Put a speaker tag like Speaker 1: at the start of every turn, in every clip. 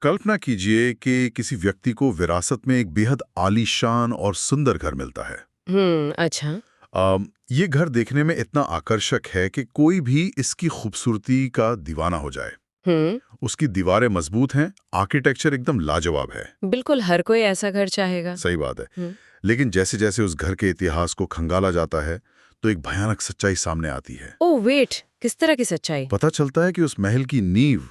Speaker 1: कल्पना कीजिए कि किसी व्यक्ति को विरासत में एक बेहद आलीशान और सुंदर घर मिलता है।
Speaker 2: अच्छा।
Speaker 1: ये घर देखने में इतना आकर्षक है कि कोई भी इसकी खूबसूरती का दीवाना हो जाए।
Speaker 2: हम्म।
Speaker 1: उसकी दीवारें मजबूत हैं, आर्किटेक्चर एकदम लाजवाब है।
Speaker 2: बिल्कुल हर कोई ऐसा घर चाहेगा।
Speaker 1: सही बात है।
Speaker 2: हम्म।
Speaker 1: लेकिन जैसे जैसे उस घर के इतिहास को खंगाला जाता है, तो एक भयानक सच्चाई सामने आती है।
Speaker 2: ओह वेट, किस तरह की सच्चाई?
Speaker 1: पता चलता है कि उस महल की नींव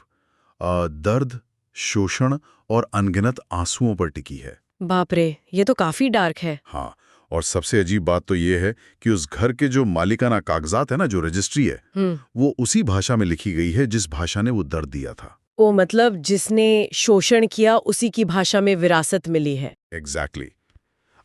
Speaker 1: दर्द, शोषण और अनगिनत आंसुओं पर टिकी है।
Speaker 2: बाप रे, ये तो काफी डार्क है।
Speaker 1: हाँ, और सबसे अजीब बात तो ये है कि उस घर के जो मालिकाना कागजात है ना, जो रजिस्ट्री है,
Speaker 2: हम्म।
Speaker 1: वो उसी भाषा में लिखी गई है जिस भाषा ने वो दर्द दिया था।
Speaker 2: ओ मतलब जिसने शोषण किया उसी की भाषा में विरासत मिली है।
Speaker 1: एग्जैक्टली।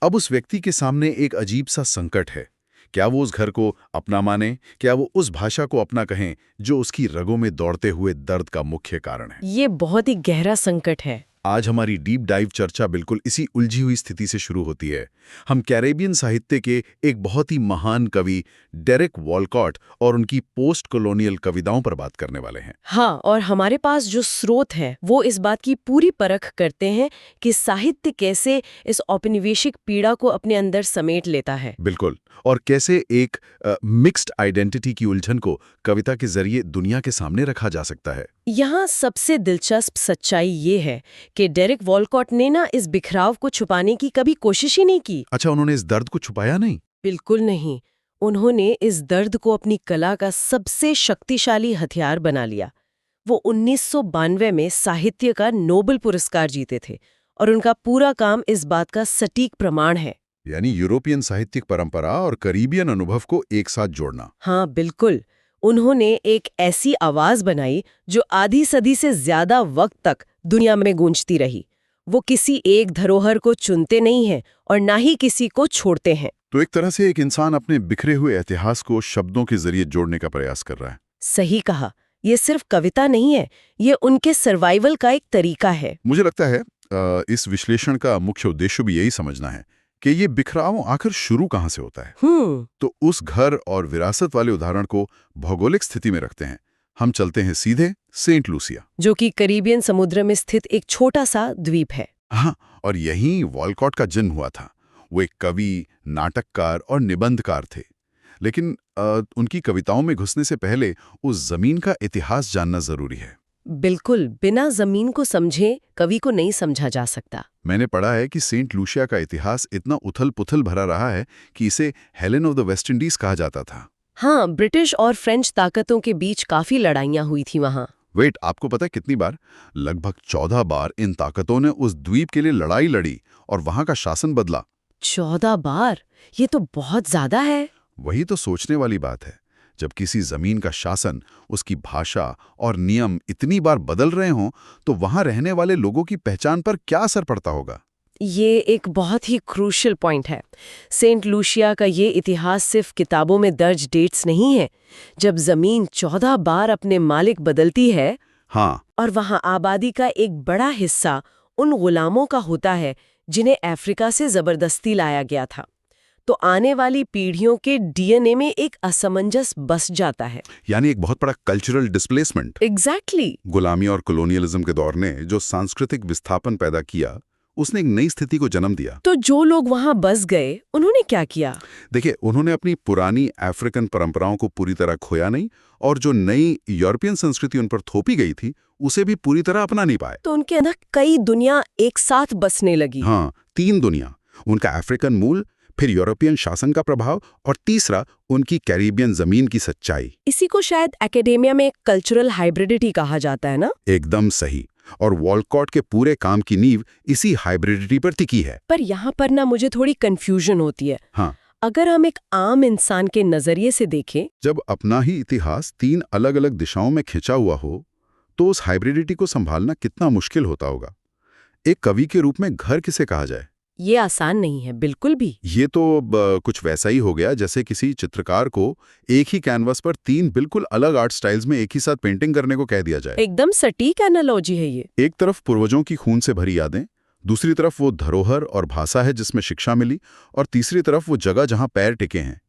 Speaker 1: अब उस व्यक्ति के सामने एक अजीब सा संकट है। क्या वो उस घर को अपना माने? क्या वो उस भाषा को अपना कहें जो उसकी रगों में दौड़ते हुए दर्द का मुख्य कारण है?
Speaker 2: ये बहुत ही गहरा संकट है।
Speaker 1: आज हमारी डीप डाइव चर्चा बिल्कुल इसी उलझी हुई स्थिति से शुरू होती है। हम कैरेबियन साहित्य के एक बहुत ही महान कवि डेरेक वॉलकॉट और उनकी पोस्ट कॉलोनियल कविताओं पर बात करने वाले हैं।
Speaker 2: हाँ, और हमारे पास जो स्रोत है वो इस बात की पूरी परख करते हैं कि साहित्य कैसे इस औपनिवेशिक पीड़ा को अपने अंदर समेट लेता है।
Speaker 1: बिल्कुल। और कैसे एक मिक्स्ड आइडेंटिटी की उलझन को कविता के जरिए दुनिया के सामने रखा जा सकता है।
Speaker 2: यहाँ सबसे दिलचस्प सच्चाई ये है कि डेरेक वॉलकॉट ने ना इस बिखराव को छुपाने की कभी कोशिश ही नहीं की।
Speaker 1: अच्छा, उन्होंने इस दर्द को छुपाया नहीं?
Speaker 2: बिल्कुल नहीं। उन्होंने इस दर्द को अपनी कला का सबसे शक्तिशाली हथियार बना लिया। वो 1992 में साहित्य का नोबेल पुरस्कार जीते थे और उनका पूरा काम इस बात का सटीक प्रमाण है।
Speaker 1: यानी यूरोपियन साहित्यिक परंपरा और करीबियन अनुभव को एक साथ जोड़ना।
Speaker 2: हाँ बिल्कुल। उन्होंने एक ऐसी आवाज बनाई जो आधी सदी से ज्यादा वक्त तक दुनिया में गूंजती रही। वो किसी एक धरोहर को चुनते नहीं हैं और ना ही किसी को छोड़ते हैं।
Speaker 1: तो एक तरह से एक इंसान अपने बिखरे हुए इतिहास को शब्दों के जरिए जोड़ने का प्रयास कर रहा है।
Speaker 2: सही कहा। ये सिर्फ कविता नहीं है, ये उनके सर्वाइवल का एक तरीका है।
Speaker 1: मुझे लगता है इस विश्लेषण का मुख्य उद्देश्य भी यही समझना है कि ये बिखराव आखिर शुरू कहाँ से होता है। तो उस घर और विरासत वाले उदाहरण को भौगोलिक स्थिति में रखते हैं। हम चलते हैं सीधे सेंट लूसिया,
Speaker 2: जो कि कैरिबियन समुद्र में स्थित एक छोटा सा द्वीप है।
Speaker 1: हाँ, और यहीं वॉलकॉट का जन्म हुआ था। वो एक कवि, नाटककार और निबंधकार थे। लेकिन उनकी कविताओं में घुसने से पहले उस जमीन का इतिहास जानना जरूरी है।
Speaker 2: बिल्कुल, बिना जमीन को समझे कवि को नहीं समझा जा सकता।
Speaker 1: मैंने पढ़ा है कि सेंट लूसिया का इतिहास इतना उथल-पुथल भरा रहा है कि इसे Helen of the West Indies कहा जाता था।
Speaker 2: हाँ, ब्रिटिश और फ्रेंच ताकतों के बीच काफी लड़ाइयाँ हुई थी वहाँ।
Speaker 1: वेट, आपको पता है कितनी बार? लगभग 14 बार इन ताकतों ने उस द्वीप के लिए लड़ाई लड़ी और वहां का शासन बदला।
Speaker 2: 14 बार? ये तो बहुत ज्यादा है।
Speaker 1: वही तो सोचने वाली बात है। जब किसी जमीन का शासन, उसकी भाषा और नियम इतनी बार बदल रहे हों, तो वहां रहने वाले लोगों की पहचान पर क्या असर पड़ता होगा?
Speaker 2: ये एक बहुत ही क्रूशियल पॉइंट है। सेंट लूसिया का ये इतिहास सिर्फ किताबों में दर्ज डेट्स नहीं है। जब जमीन 14 बार अपने मालिक बदलती है,
Speaker 1: हाँ,
Speaker 2: और वहां आबादी का एक बड़ा हिस्सा उन गुलामों का होता है जिन्हें अफ्रीका से जबरदस्ती लाया गया था, तो आने वाली पीढ़ियों के डीएनए में एक असमंजस बस जाता है।
Speaker 1: यानी एक बहुत बड़ा कल्चरल डिस्प्लेसमेंट।
Speaker 2: एग्जैक्टली।
Speaker 1: गुलामी और कॉलोनियलिज्म के दौर ने जो सांस्कृतिक विस्थापन पैदा किया, उसने एक नई स्थिति को जन्म दिया।
Speaker 2: तो जो लोग वहां बस गए, उन्होंने क्या किया?
Speaker 1: देखिए, उन्होंने अपनी पुरानी अफ्रीकन परंपराओं को पूरी तरह खोया नहीं, और जो नई यूरोपियन संस्कृति उन पर थोपी गई थी, उसे भी पूरी तरह अपना नहीं पाए।
Speaker 2: तो उनके अंदर कई दुनिया एक साथ बसने लगी।
Speaker 1: हाँ, 3 दुनिया। उनका अफ्रीकन मूल, फिर यूरोपियन शासन का प्रभाव, और तीसरा उनकी कैरिबियन जमीन की सच्चाई।
Speaker 2: इसी को शायद एकेडेमिया में कल्चरल हाइब्रिडिटी कहा जाता है ना?
Speaker 1: एकदम सही। और वॉलकॉट के पूरे काम की नींव इसी हाइब्रिडिटी पर टिकी है।
Speaker 2: पर यहाँ पर ना मुझे थोड़ी कंफ्यूजन होती है।
Speaker 1: हाँ,
Speaker 2: अगर हम एक आम इंसान के नजरिए से देखें,
Speaker 1: जब अपना ही इतिहास 3 अलग-अलग दिशाओं में खिंचा हुआ हो, तो उस हाइब्रिडिटी को संभालना कितना मुश्किल होता होगा। एक कवि के रूप में घर किसे कहा जाए?
Speaker 2: ये आसान नहीं है बिल्कुल भी।
Speaker 1: ये तो कुछ वैसा ही हो गया जैसे किसी चित्रकार को एक ही कैनवास पर 3 बिल्कुल अलग आर्ट स्टाइल्स में एक ही साथ पेंटिंग करने को कह दिया जाए।
Speaker 2: एकदम सटीक एनालॉजी है ये।
Speaker 1: एक तरफ पूर्वजों की खून से भरी यादें, दूसरी तरफ वो धरोहर और भाषा है जिसमें शिक्षा मिली, और तीसरी तरफ वो जगह जहां पैर टिके हैं।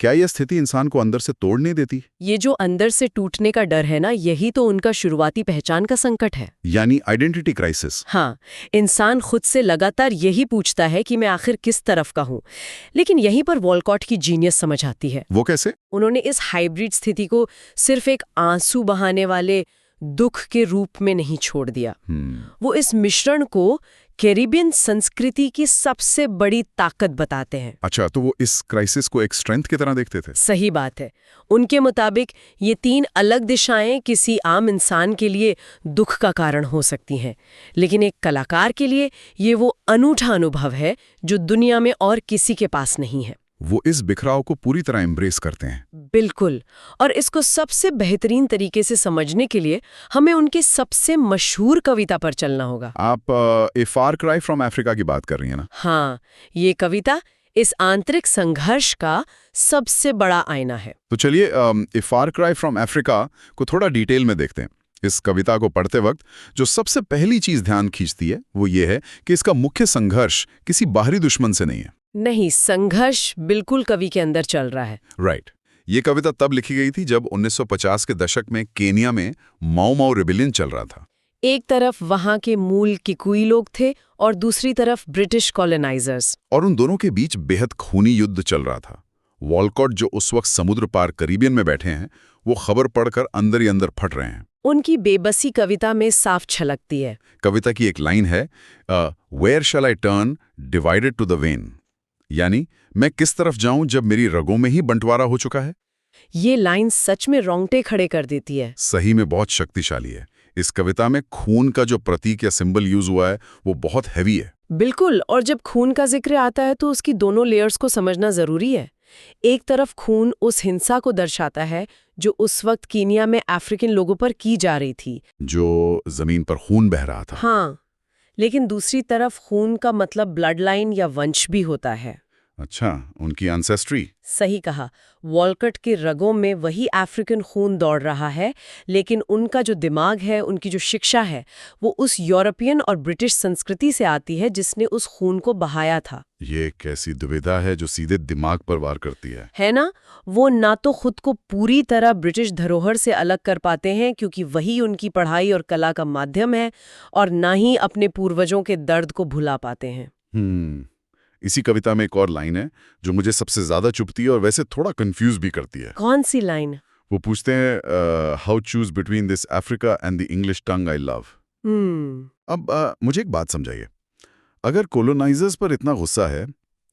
Speaker 1: क्या यह स्थिति इंसान को अंदर से तोड़ नहीं देती?
Speaker 2: ये जो अंदर से टूटने का डर है ना, यही तो उनका शुरुआती पहचान का संकट है।
Speaker 1: यानी आइडेंटिटी क्राइसिस।
Speaker 2: हाँ, इंसान खुद से लगातार यही पूछता है कि मैं आखिर किस तरफ का हूँ। लेकिन यहीं पर वॉलकॉट की जीनियस समझ आती है।
Speaker 1: वो कैसे?
Speaker 2: उन्होंने इस हाइब्रिड स्थिति को सिर्फ एक आंसू बहाने वाले दुख के रूप में नहीं छोड़ दिया। वो इस मिश्रण को कैरिबियन संस्कृति की सबसे बड़ी ताकत बताते हैं।
Speaker 1: अच्छा, तो वो इस क्राइसिस को एक स्ट्रेंथ की तरह देखते थे?
Speaker 2: सही बात है। उनके मुताबिक ये 3 अलग दिशाएं किसी आम इंसान के लिए दुख का कारण हो सकती हैं, लेकिन एक कलाकार के लिए ये वो अनूठा अनुभव है जो दुनिया में और किसी के पास नहीं है।
Speaker 1: वो इस बिखराव को पूरी तरह एम्ब्रेस करते हैं।
Speaker 2: बिल्कुल। और इसको सबसे बेहतरीन तरीके से समझने के लिए हमें उनके सबसे मशहूर कविता पर चलना होगा।
Speaker 1: आप ए फार क्राई फ्रॉम अफ्रीका की बात कर रही हैं ना?
Speaker 2: हाँ, ये कविता इस आंतरिक संघर्ष का सबसे बड़ा आईना है।
Speaker 1: तो चलिए ए फार क्राई फ्रॉम अफ्रीका को थोड़ा डिटेल में देखते हैं। इस कविता को पढ़ते वक्त जो सबसे पहली चीज ध्यान खींचती है वो ये है कि इसका मुख्य संघर्ष किसी बाहरी दुश्मन से नहीं है।
Speaker 2: नहीं, संघर्ष बिल्कुल कवि के अंदर चल रहा है।
Speaker 1: राइट। ये कविता तब लिखी गई थी जब 1950 के दशक में केनिया में माओ माओ रिबेलियन चल रहा था।
Speaker 2: एक तरफ वहां के मूल किकुई लोग थे और दूसरी तरफ ब्रिटिश कॉलोनाइजर्स।
Speaker 1: और उन दोनों के बीच बेहद खूनी युद्ध चल रहा था। वॉलकॉट जो उस वक्त समुद्र पार कैरिबियन में बैठे हैं, वो खबर पढ़कर अंदर ही अंदर फट रहे हैं।
Speaker 2: उनकी बेबसी कविता में साफ छलकती है।
Speaker 1: कविता की एक लाइन है, where shall I turn divided to the when, यानी मैं किस तरफ जाऊं जब मेरी रगों में ही बंटवारा हो चुका है।
Speaker 2: ये लाइन सच में रोंगटे खड़े कर देती है।
Speaker 1: सही में बहुत शक्तिशाली है। इस कविता में खून का जो प्रतीक या सिंबल यूज हुआ है वो बहुत हैवी है।
Speaker 2: बिल्कुल। और जब खून का जिक्र आता है तो उसकी दोनों लेयर्स को समझना जरूरी है। एक तरफ खून उस हिंसा को दर्शाता है जो उस वक्त कीनिया में अफ्रीकन लोगों पर की जा रही थी,
Speaker 1: जो जमीन पर खून बह रहा था।
Speaker 2: हाँ, लेकिन दूसरी तरफ खून का मतलब ब्लड लाइन या वंश भी होता है।
Speaker 1: अच्छा, उनकी एंसेस्ट्री।
Speaker 2: सही कहा। वॉलकॉट के रगों में वही अफ्रीकन खून दौड़ रहा है, लेकिन उनका जो दिमाग है, उनकी जो शिक्षा है, वो उस यूरोपियन और ब्रिटिश संस्कृति से आती है जिसने उस खून को बहाया था।
Speaker 1: ये कैसी दुविधा है जो सीधे दिमाग पर वार करती है
Speaker 2: ना? वो ना तो खुद को पूरी तरह ब्रिटिश धरोहर से अलग कर पाते हैं क्योंकि वही उनकी पढ़ाई और कला का माध्यम है, और ना ही अपने पूर्वजों के दर्द को भुला पाते हैं।
Speaker 1: इसी कविता में एक और लाइन है जो मुझे सबसे ज्यादा चुभती है और वैसे थोड़ा कंफ्यूज भी करती है।
Speaker 2: कौन सी लाइन?
Speaker 1: वो पूछते हैं, how choose between this Africa and the English tongue I love. अब मुझे एक बात समझाइए, अगर कोलोनाइजर्स पर इतना गुस्सा है,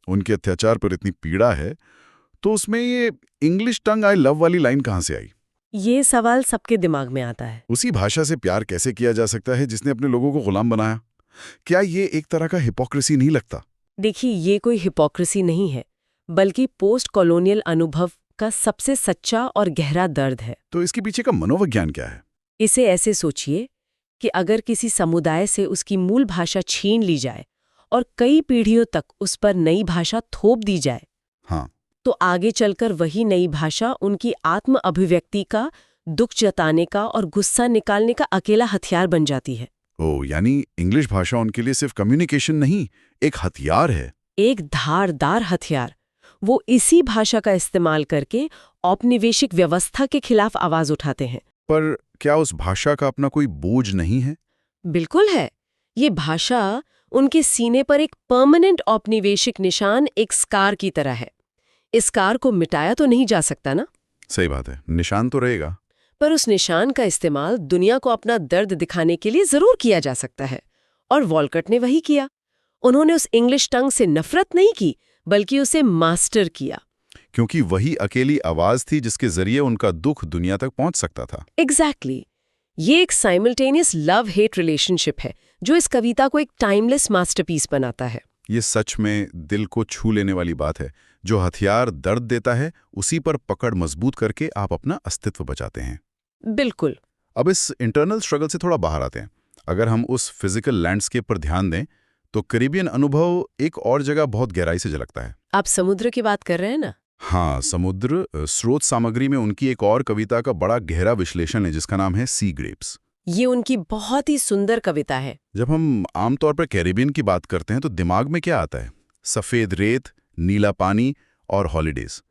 Speaker 1: उनके अत्याचार पर इतनी पीड़ा है, तो उसमें ये इंग्लिश टंग आई लव वाली लाइन कहाँ से आई?
Speaker 2: ये सवाल सबके दिमाग में आता है।
Speaker 1: उसी भाषा से प्यार कैसे किया जा सकता है जिसने अपने लोगों को गुलाम बनाया? क्या ये एक तरह का हिपोक्रेसी नहीं लगता?
Speaker 2: देखिए, ये कोई हिपोक्रेसी नहीं है, बल्कि पोस्ट कॉलोनियल अनुभव का सबसे सच्चा और गहरा दर्द है।
Speaker 1: तो इसके पीछे का मनोविज्ञान क्या है?
Speaker 2: इसे ऐसे सोचिए कि अगर किसी समुदाय से उसकी मूल भाषा छीन ली जाए और कई पीढ़ियों तक उस पर नई भाषा थोप दी जाए,
Speaker 1: हाँ,
Speaker 2: तो आगे चलकर वही नई भाषा उनकी आत्म अभिव्यक्ति का, दुख जताने का और गुस्सा निकालने का अकेला हथियार बन जाती है।
Speaker 1: ओह, यानी इंग्लिश भाषा उनके लिए सिर्फ कम्युनिकेशन नहीं, एक हथियार है।
Speaker 2: एक धारदार हथियार। वो इसी भाषा का इस्तेमाल करके औपनिवेशिक व्यवस्था के खिलाफ आवाज उठाते हैं।
Speaker 1: पर क्या उस भाषा का अपना कोई बोझ नहीं है?
Speaker 2: बिल्कुल है। ये भाषा उनके सीने पर एक परमानेंट औपनिवेशिक निशान, एक स्कार की तरह है। इस स्कार को मिटाया तो नहीं जा सकता ना?
Speaker 1: सही बात है, निशान तो रहेगा।
Speaker 2: पर उस निशान का इस्तेमाल दुनिया को अपना दर्द दिखाने के लिए जरूर किया जा सकता है, और वॉलकॉट ने वही किया। उन्होंने उस इंग्लिश टंग से नफरत नहीं की, बल्कि उसे मास्टर किया।
Speaker 1: क्योंकि वही अकेली आवाज थी जिसके जरिए उनका दुख दुनिया तक पहुंच सकता था।
Speaker 2: एग्जैक्टली। ये एक साइमल्टेनियस लव हेट रिलेशनशिप है जो इस कविता को एक टाइमलेस मास्टरपीस बनाता है।
Speaker 1: ये सच में दिल को छू लेने वाली बात है। जो हथियार दर्द देता है, उसी पर पकड़ मजबूत करके आप अपना अस्तित्व बचाते हैं।
Speaker 2: बिल्कुल।
Speaker 1: अब इस इंटरनल स्ट्रगल से थोड़ा बाहर आते हैं। अगर हम उस फिजिकल लैंडस्केप पर ध्यान दें तो कैरिबियन अनुभव एक और जगह बहुत गहराई से झलकता है।
Speaker 2: आप समुद्र की बात कर रहे हैं ना?
Speaker 1: हाँ, समुद्र। स्रोत सामग्री में उनकी एक और कविता का बड़ा गहरा विश्लेषण है जिसका नाम है सी ग्रेप्स।
Speaker 2: ये उनकी बहुत ही सुंदर कविता है।
Speaker 1: जब हम आमतौर पर कैरिबियन की बात करते हैं तो दिमाग में क्या आता है? सफ़ेद रेत, नीला पानी और हॉलीडेज।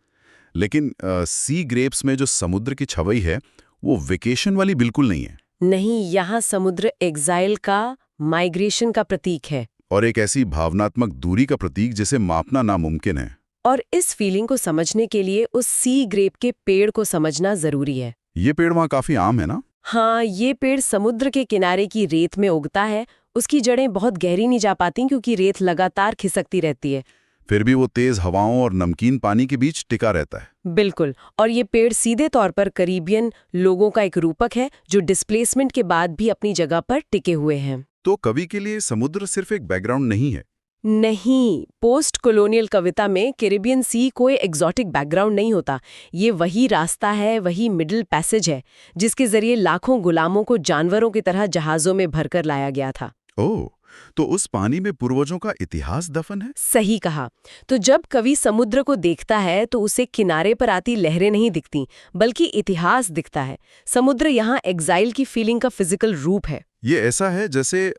Speaker 1: लेकिन सी ग्रेप्स में जो समुद्र की छवई है वो वेकेशन वाली बिल्कुल नहीं है।
Speaker 2: नहीं, यहाँ समुद्र एग्जाइल का, माइग्रेशन का प्रतीक है।
Speaker 1: और एक ऐसी भावनात्मक दूरी का प्रतीक जिसे मापना नामुमकिन है।
Speaker 2: और इस फीलिंग को समझने के लिए उस सी ग्रेप के पेड़ को समझना जरूरी है।
Speaker 1: ये पेड़ वहाँ काफी आम है ना?
Speaker 2: हाँ, ये पेड़ समुद्र के किनारे की रेत में उगता है। उसकी जड़ें बहुत गहरी नहीं जा पाती क्योंकि रेत लगातार खिसकती रहती है।
Speaker 1: फिर भी वो तेज हवाओं और नमकीन पानी के बीच टिका रहता है।
Speaker 2: बिल्कुल। और ये पेड़ सीधे तौर पर कैरिबियन लोगों का एक रूपक है जो डिस्प्लेसमेंट के बाद भी अपनी जगह पर टिके हुए हैं।
Speaker 1: तो कवि के लिए समुद्र सिर्फ एक बैकग्राउंड नहीं है।
Speaker 2: नहीं, पोस्ट कॉलोनियल कविता में कैरिबियन सी कोई एग्जॉटिक बैकग्राउंड नहीं होता। ये वही रास्ता है, वही मिडिल पैसेज है जिसके जरिए लाखों गुलामों को जानवरों की तरह जहाजों में भरकर लाया गया था।
Speaker 1: ओह, तो उस पानी में पूर्वजों का इतिहास दफन है?
Speaker 2: सही कहा। तो जब कवि समुद्र को देखता है तो उसे किनारे पर आती लहरें नहीं दिखती, बल्कि इतिहास दिखता है। समुद्र यहाँ एग्जाइल की फीलिंग का फिजिकल रूप है।
Speaker 1: ये ऐसा है जैसे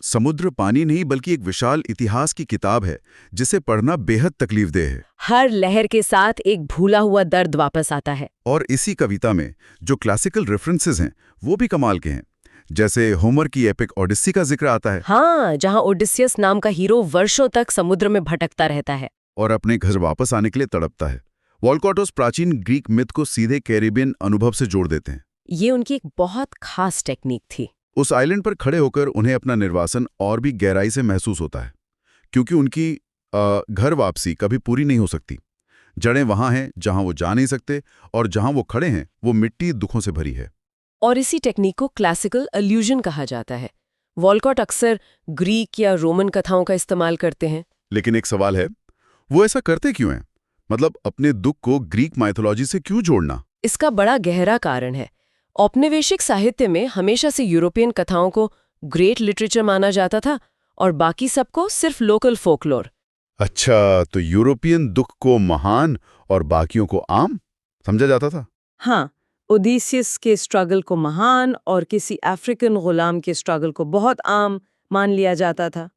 Speaker 1: समुद्र पानी नहीं बल्कि एक विशाल इतिहास की किताब है जिसे पढ़ना बेहद तकलीफदेह है।
Speaker 2: हर लहर के साथ एक भूला हुआ दर्द वापस आता है।
Speaker 1: और इसी कविता में जो क्लासिकल रेफरेंसेस हैं वो भी कमाल के हैं। जैसे होमर की एपिक ओडिसी का जिक्र आता है।
Speaker 2: हाँ, जहाँ ओडिसियस नाम का हीरो वर्षों तक समुद्र में भटकता रहता है
Speaker 1: और अपने घर वापस आने के लिए तड़पता है। वॉलकॉट उस प्राचीन ग्रीक मिथ को सीधे कैरिबियन अनुभव से जोड़ देते हैं।
Speaker 2: ये उनकी एक बहुत खास टेक्निक थी।
Speaker 1: उस आइलैंड पर खड़े होकर उन्हें अपना निर्वासन और भी गहराई से महसूस होता है, क्योंकि उनकी घर वापसी कभी पूरी नहीं हो सकती। जड़ें वहां हैं जहां वो जा नहीं सकते, और जहां वो खड़े हैं वो मिट्टी दुखों से भरी है।
Speaker 2: और इसी टेक्निक को क्लासिकल अल्यूजन कहा जाता है। वॉलकॉट अक्सर ग्रीक या रोमन कथाओं का इस्तेमाल करते हैं।
Speaker 1: लेकिन एक सवाल है, वो ऐसा करते क्यों हैं? मतलब अपने दुख को ग्रीक माइथोलॉजी से क्यों जोड़ना?
Speaker 2: इसका बड़ा गहरा कारण है। औपनिवेशिक साहित्य में हमेशा से यूरोपियन कथाओं को ग्रेट लिटरेचर माना जाता था और बाकी सबको सिर्फ लोकल फोकलोर।
Speaker 1: अच्छा, तो यूरोपियन दुख को महान और बाकियों को आम समझा जाता था?
Speaker 2: हाँ, ओडिसियस के स्ट्रगल को महान और किसी अफ्रीकन गुलाम के स्ट्रगल को बहुत आम मान लिया जाता था।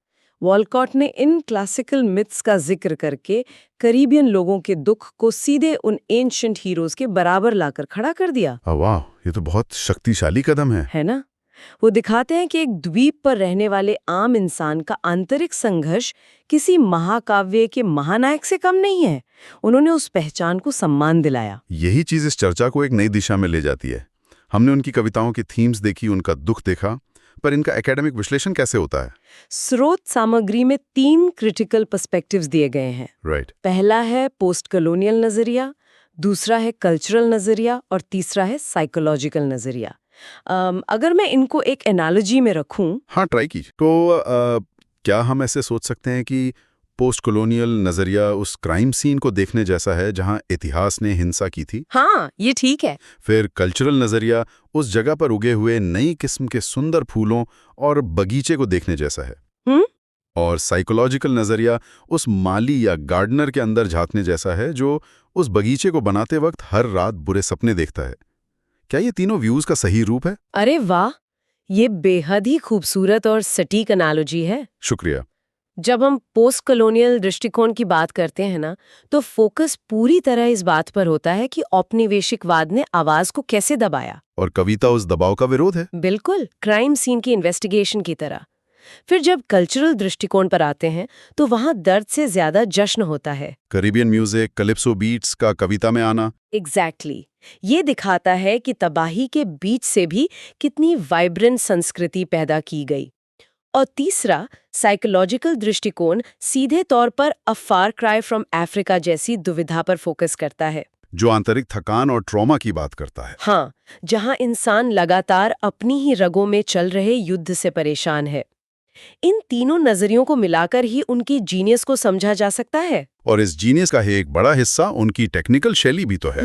Speaker 2: वॉलकॉट ने इन क्लासिकल मिथ्स का जिक्र करके कैरिबियन लोगों के दुख को सीधे उन एंशिएंट हीरोज के बराबर लाकर खड़ा कर दिया।
Speaker 1: वाह, ये तो बहुत शक्तिशाली कदम है
Speaker 2: ना? वो दिखाते हैं कि एक द्वीप पर रहने वाले आम इंसान का आंतरिक संघर्ष किसी महाकाव्य के महानायक से कम नहीं है। उन्होंने उस पहचान को सम्मान दिलाया।
Speaker 1: यही चीज इस चर्चा को एक नई दिशा में ले जाती है। हमने उनकी कविताओं की थीम्स देखी, उनका दुख देखा, पर इनका एकेडमिक विश्लेषण कैसे होता है?
Speaker 2: स्रोत सामग्री में 3 क्रिटिकल पर्सपेक्टिव्स दिए गए हैं।
Speaker 1: राइट।
Speaker 2: पहला है पोस्ट कॉलोनियल नजरिया, दूसरा है कल्चरल नजरिया और तीसरा है साइकोलॉजिकल नजरिया। अगर मैं इनको एक एनालॉजी में रखूं।
Speaker 1: हाँ, ट्राई कीजिए। तो क्या हम ऐसे सोच सकते हैं कि पोस्ट कॉलोनियल नजरिया उस क्राइम सीन को देखने जैसा है जहां इतिहास ने हिंसा की थी?
Speaker 2: हाँ, ये ठीक है।
Speaker 1: फिर कल्चरल नजरिया उस जगह पर उगे हुए नई किस्म के सुंदर फूलों और बगीचे को देखने जैसा है। और साइकोलॉजिकल नजरिया उस माली या गार्डनर के अंदर झांकने जैसा है जो उस बगीचे को बनाते वक्त हर रात बुरे सपने देखता है। क्या ये तीनों व्यूज का सही रूप है?
Speaker 2: अरे वाह, ये बेहद ही खूबसूरत और सटीक एनालॉजी है।
Speaker 1: शुक्रिया।
Speaker 2: जब हम पोस्ट कॉलोनियल दृष्टिकोण की बात करते हैं ना, तो फोकस पूरी तरह इस बात पर होता है कि औपनिवेशिकवाद ने आवाज को कैसे दबाया।
Speaker 1: और कविता उस दबाव का विरोध है।
Speaker 2: बिल्कुल, क्राइम सीन की इन्वेस्टिगेशन की तरह। फिर जब कल्चरल दृष्टिकोण पर आते हैं तो वहां दर्द से ज्यादा जश्न होता है।
Speaker 1: कैरिबियन म्यूजिक, कैलिप्सो बीट्स का कविता में आना।
Speaker 2: एग्जैक्टली। ये दिखाता है कि तबाही के बीच से भी कितनी वाइब्रेंट संस्कृति पैदा की गई। और तीसरा, साइकोलॉजिकल दृष्टिकोण सीधे तौर पर अ फार क्राई फ्रॉम अफ्रीका जैसी दुविधा पर फोकस करता है,
Speaker 1: जो आंतरिक थकान और ट्रॉमा की बात करता है।
Speaker 2: हाँ, जहां इंसान लगातार अपनी ही रगों में चल रहे युद्ध से परेशान है। इन तीनों नजरियों को मिलाकर ही उनकी जीनियस को समझा जा सकता है।
Speaker 1: और इस जीनियस का एक बड़ा हिस्सा उनकी टेक्निकल शैली भी तो है।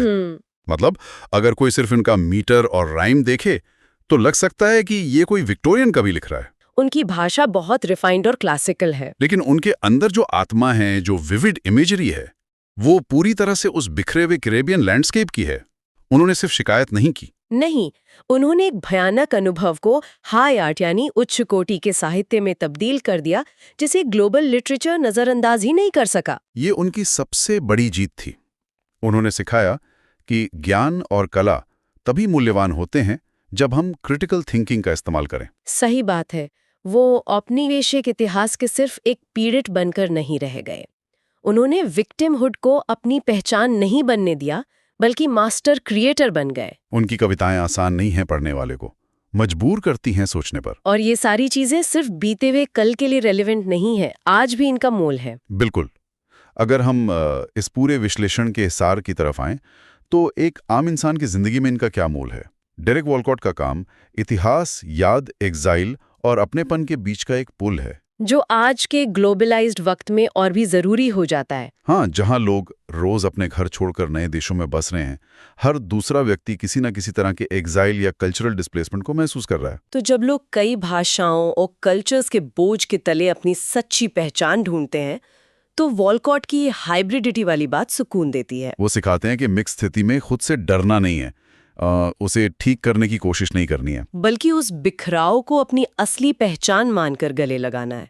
Speaker 1: मतलब अगर कोई सिर्फ इनका मीटर और राइम देखे तो लग सकता है कि ये कोई विक्टोरियन कवि लिख रहा है।
Speaker 2: उनकी भाषा बहुत रिफाइंड और क्लासिकल है,
Speaker 1: लेकिन उनके अंदर जो आत्मा है, जो विविड इमेजरी है, वो पूरी तरह से उस बिखरे हुए कैरेबियन लैंडस्केप की है। उन्होंने सिर्फ शिकायत नहीं की।
Speaker 2: नहीं, उन्होंने एक भयानक अनुभव को हाई आर्ट यानी उच्च कोटि के साहित्य में तब्दील कर दिया, जिसे ग्लोबल लिटरेचर नजरअंदाज ही नहीं कर सका।
Speaker 1: ये उनकी सबसे बड़ी जीत थी। उन्होंने सिखाया कि ज्ञान और कला तभी मूल्यवान होते हैं जब हम क्रिटिकल थिंकिंग का इस्तेमाल करें।
Speaker 2: सही बात है। वो औपनिवेशिक इतिहास के सिर्फ एक पीड़ित बनकर नहीं रह गए। उन्होंने विक्टिमहुड को अपनी पहचान नहीं बनने दिया, बल्कि मास्टर क्रिएटर बन गए।
Speaker 1: उनकी कविताएं आसान नहीं हैं पढ़ने वाले को, मजबूर करती हैं सोचने पर।
Speaker 2: और ये सारी चीजें सिर्फ बीते हुए कल के लिए रेलेवेंट नहीं है, आज भी इनका मोल है।
Speaker 1: बिल्कुल। अगर हम इस पूरे विश्लेषण के सार की तरफ आएं, तो एक आम इंसान की जिंदगी में इनका क्या मोल है? डेरेक वॉलकॉट का काम इतिहास, याद, एग्जाइल और अपनेपन के बीच का एक पुल है,
Speaker 2: जो आज के ग्लोबलाइज्ड वक्त में और भी जरूरी हो जाता है।
Speaker 1: हाँ, जहां लोग रोज अपने घर छोड़कर नए देशों में बस रहे हैं, हर दूसरा व्यक्ति किसी न किसी तरह के एग्जाइल या कल्चरल डिस्प्लेसमेंट को महसूस कर रहा है।
Speaker 2: तो जब लोग कई भाषाओं और कल्चर्स के बोझ के तले अपनी सच्ची पहचान ढूंढते हैं, तो वॉलकॉट की ये हाइब्रिडिटी वाली बात सुकून देती है।
Speaker 1: वो सिखाते हैं कि मिक्स स्थिति में खुद से डरना नहीं है, उसे ठीक करने की कोशिश नहीं करनी है,
Speaker 2: बल्कि उस बिखराव को अपनी असली पहचान मानकर गले लगाना है।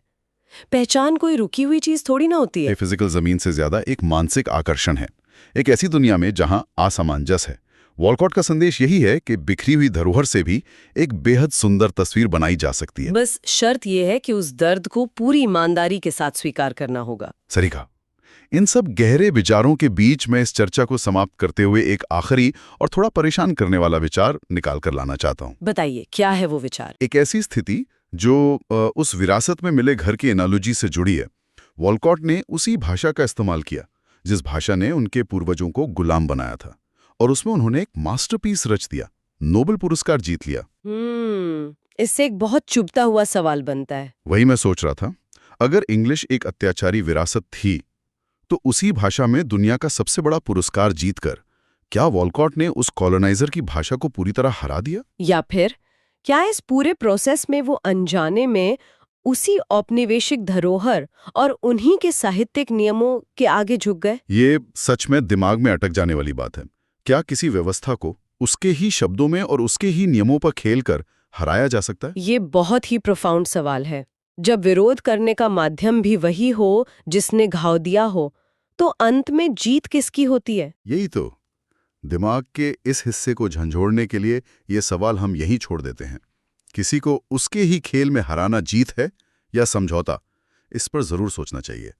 Speaker 2: पहचान कोई रुकी हुई चीज थोड़ी ना होती है।
Speaker 1: ये फिजिकल जमीन से ज्यादा एक मानसिक आकर्षण है, एक ऐसी दुनिया में जहां असमंजस है। वॉलकॉट का संदेश यही है कि बिखरी हुई धरोहर से भी एक बेहद सुंदर तस्वीर बनाई जा सकती है।
Speaker 2: बस शर्त यह है कि उस दर्द को पूरी ईमानदारी के साथ स्वीकार करना होगा।
Speaker 1: सही कहा। इन सब गहरे विचारों के बीच में इस चर्चा को समाप्त करते हुए एक आखिरी और थोड़ा परेशान करने वाला विचार निकाल कर लाना चाहता हूँ।
Speaker 2: बताइए, क्या है वो विचार?
Speaker 1: एक ऐसी स्थिति जो उस विरासत में मिले घर की एनालॉजी से जुड़ी है। वॉलकॉट ने उसी भाषा का इस्तेमाल किया जिस भाषा ने उनके पूर्वजों को गुलाम बनाया था, और उसमें उन्होंने एक मास्टरपीस रच दिया, नोबेल पुरस्कार जीत लिया।
Speaker 2: इससे एक बहुत चुभता हुआ सवाल बनता है।
Speaker 1: वही मैं सोच रहा था, अगर इंग्लिश एक अत्याचारी विरासत थी, तो उसी भाषा में दुनिया का सबसे बड़ा पुरस्कार जीतकर क्या वॉलकॉट ने उस कॉलोनाइजर की भाषा को पूरी तरह हरा दिया?
Speaker 2: या फिर क्या इस पूरे प्रोसेस में वो अनजाने में उसी औपनिवेशिक धरोहर और उन्हीं के साहित्यिक नियमों के आगे झुक गए?
Speaker 1: ये सच में दिमाग में अटक जाने वाली बात है। क्या किसी व्यवस्था को उसके ही शब्दों में और उसके ही नियमों पर खेलकर हराया जा सकता है?
Speaker 2: ये बहुत ही प्रोफाउंड सवाल है। जब विरोध करने का माध्यम भी वही हो जिसने घाव दिया हो, तो अंत में जीत किसकी होती है?
Speaker 1: यही तो। दिमाग के इस हिस्से को झंझोड़ने के लिए ये सवाल हम यहीं छोड़ देते हैं। किसी को उसके ही खेल में हराना जीत है या समझौता, इस पर जरूर सोचना चाहिए।